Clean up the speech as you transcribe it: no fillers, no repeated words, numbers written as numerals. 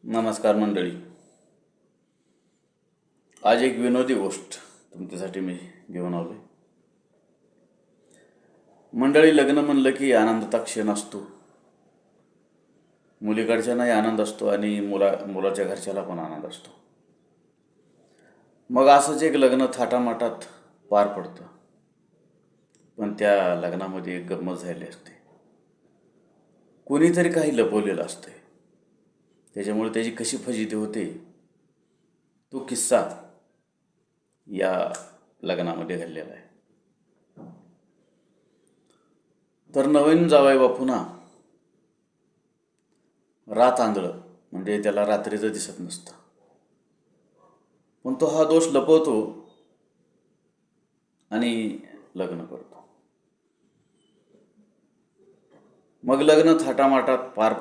नमस्कार मंडळी. आज एक विनोदी गोष्ट तुमच्यासाठी मी घेऊन आलोय. मंडळी, लग्न म्हणलं की आनंदाचा क्षण असतो. मुलीकडच्यांनाही आनंद असतो आणि मुलाच्या घरच्याला पण आनंद असतो. मग असंच एक लग्न थाटामाटात पार पडतं. पण त्या लग्नामध्ये एक गंमत झाली असते. कोणीतरी काही लपवलेलं असतंय. त्याच्यामुळे त्याची कशी फजिती होते तो किस्सा या लग्नामध्ये घडलेला आहे. तर नवीन जावई बापूंना रात आंधळं, म्हणजे त्याला रात्रीचं दिसत नसतं. पण तो हा दोष लपवतो आणि लग्न करतो. मग लग्न थाटामाटात पार पडतं.